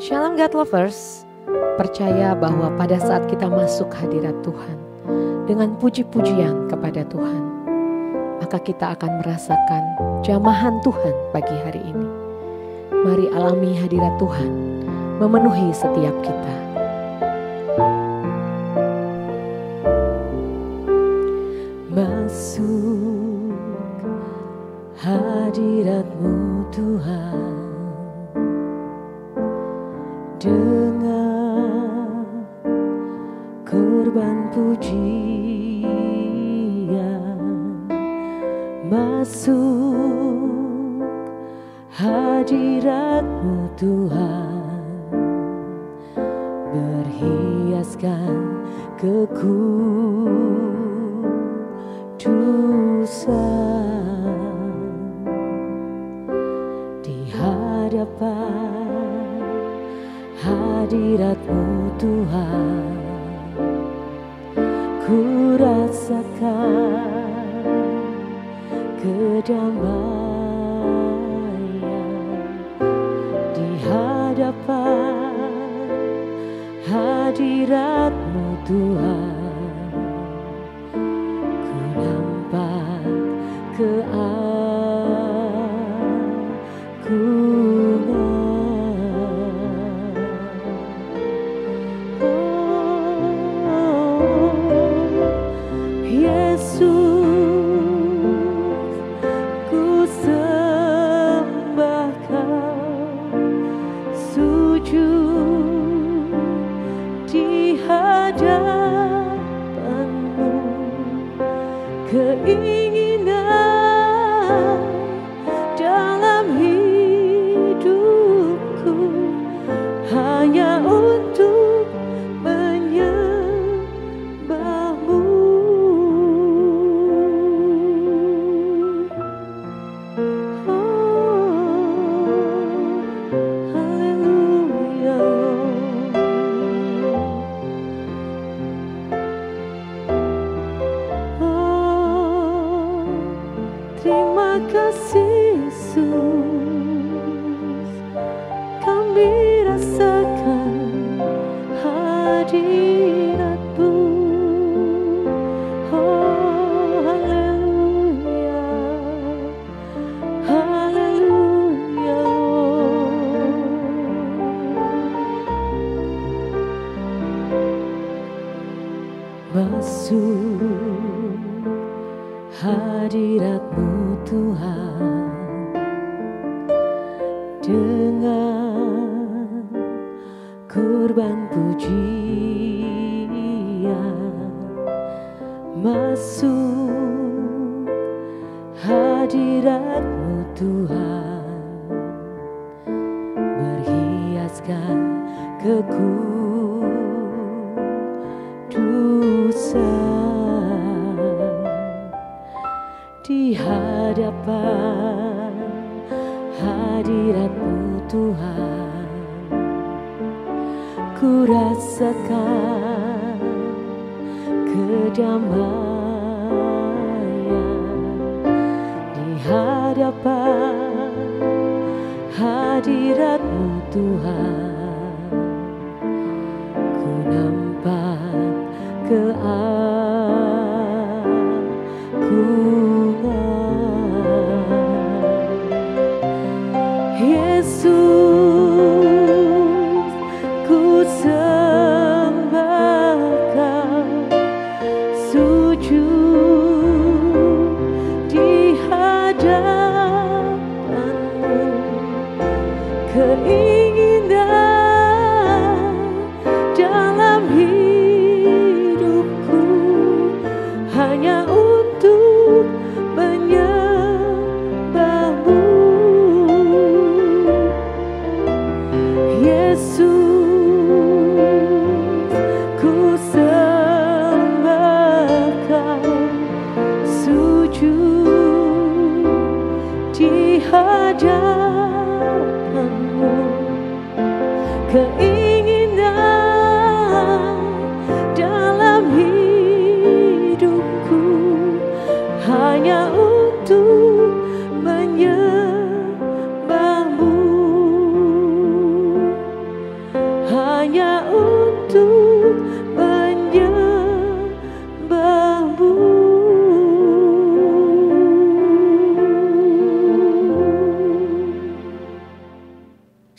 Shalom God Lovers, percaya bahwa pada saat kita masuk hadirat Tuhan dengan puji-pujian kepada Tuhan, maka kita akan merasakan jamahan Tuhan pagi hari ini. Mari alami hadirat Tuhan memenuhi setiap kita. Masuk hadirat-Mu Tuhan dengan korban pujian, masuk hadirat-Mu Tuhan, berhiaskan kekudusan di hadapan hadirat-Mu Tuhan. Ku rasakan kedamaian di hadapan hadirat-Mu Tuhan. Ku nampak sujud di hadapan hadirat-Mu. Oh, haleluya, haleluya Lord. Masuk hadirat-Mu Tuhan dengan kurban pujian. Masuk hadirat-Mu Tuhan, berhiaskan kekudusan di hadapan hadirat-Mu Tuhan. Ku rasakan kedamaian di hadapan hadirat-Mu Tuhan. Ku nampak keagungan Yesus. Ku sembah Kau, sujud di hadapan-Mu. Keinginan dalam hidupku hanya untuk menyembah-Mu, Yesus. Ku sembah Kau, sujud di hadapan-Mu. Keinginan dalam hidupku hanya untuk menyembah-Mu, hanya untuk menyembah-Mu.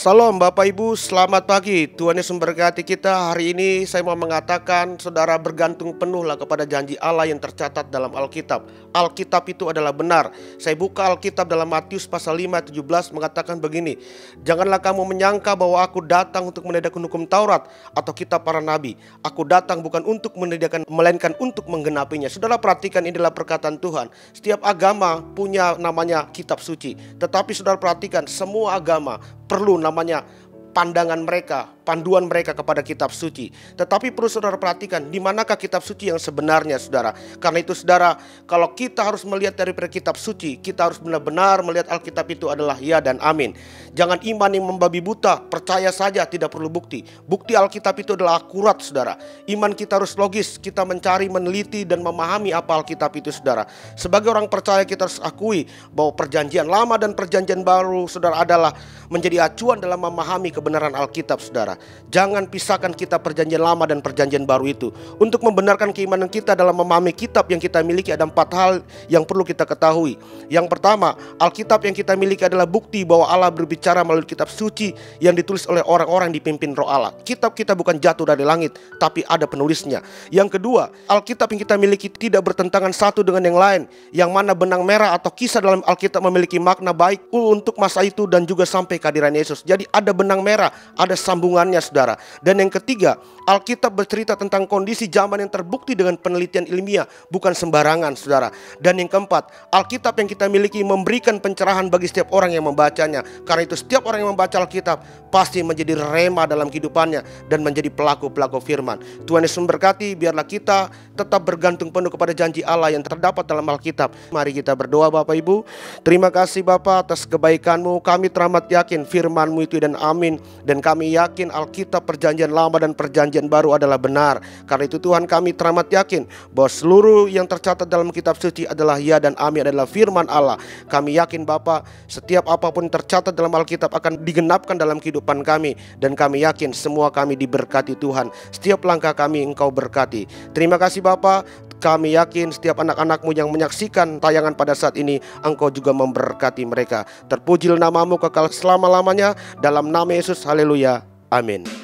Salam Bapak Ibu, selamat pagi. Tuhan Yesus memberkati kita. Hari ini saya mau mengatakan saudara bergantung penuhlah kepada janji Allah yang tercatat dalam Alkitab. Alkitab itu adalah benar. Saya buka Alkitab dalam Matius pasal 5:17 mengatakan begini. Janganlah kamu menyangka bahwa aku datang untuk menegakkan hukum Taurat atau kitab para nabi. Aku datang bukan untuk menegakkan, melainkan untuk menggenapinya. Saudara perhatikan, inilah perkataan Tuhan. Setiap agama punya namanya kitab suci. Tetapi saudara perhatikan, semua agama perlu namanya pandangan mereka, panduan mereka kepada kitab suci. Tetapi perlu saudara perhatikan, di manakah kitab suci yang sebenarnya, saudara? Karena itu saudara, kalau kita harus melihat daripada kitab suci, kita harus benar-benar melihat Alkitab itu adalah ya dan amin. Jangan iman yang membabi buta, percaya saja tidak perlu bukti. Bukti Alkitab itu adalah akurat, saudara. Iman kita harus logis, kita mencari, meneliti dan memahami apa Alkitab itu, saudara. Sebagai orang percaya kita harus akui bahwa perjanjian lama dan perjanjian baru, saudara, adalah menjadi acuan dalam memahami kebenaran Alkitab, saudara. Jangan pisahkan kita perjanjian lama dan perjanjian baru itu. Untuk membenarkan keimanan kita dalam memahami kitab yang kita miliki, ada 4 hal yang perlu kita ketahui. Yang pertama, Alkitab yang kita miliki adalah bukti bahwa Allah berbicara melalui kitab suci yang ditulis oleh orang-orang yang dipimpin Roh Allah. Kitab kita bukan jatuh dari langit, tapi ada penulisnya. Yang kedua, Alkitab yang kita miliki tidak bertentangan satu dengan yang lain, yang mana benang merah atau kisah dalam Alkitab memiliki makna baik untuk masa itu dan juga sampai kehadiran Yesus. Jadi ada benang merah, ada sambungannya, saudara. Dan yang ketiga, Alkitab bercerita tentang kondisi zaman yang terbukti dengan penelitian ilmiah, bukan sembarangan, saudara. Dan yang keempat, Alkitab yang kita miliki memberikan pencerahan bagi setiap orang yang membacanya. Karena itu setiap orang yang membaca Alkitab pasti menjadi rema dalam kehidupannya dan menjadi pelaku-pelaku firman. Tuhan Yesus memberkati. Biarlah kita tetap bergantung penuh kepada janji Allah yang terdapat dalam Alkitab. Mari kita berdoa. Bapak Ibu, terima kasih Bapak atas kebaikan-Mu. Kami teramat yakin firman-Mu itu dan amin. Dan kami yakin firman Alkitab perjanjian lama dan perjanjian baru adalah benar. Karena itu Tuhan, kami teramat yakin bahwa seluruh yang tercatat dalam kitab suci adalah ya dan amin, adalah firman Allah. Kami yakin Bapa, setiap apapun tercatat dalam Alkitab akan digenapkan dalam kehidupan kami. Dan kami yakin semua kami diberkati Tuhan. Setiap langkah kami Engkau berkati. Terima kasih Bapa. Kami yakin setiap anak-anak-Mu yang menyaksikan tayangan pada saat ini, Engkau juga memberkati mereka. Terpujilah nama-Mu kekal selama-lamanya. Dalam nama Yesus, haleluya, amin.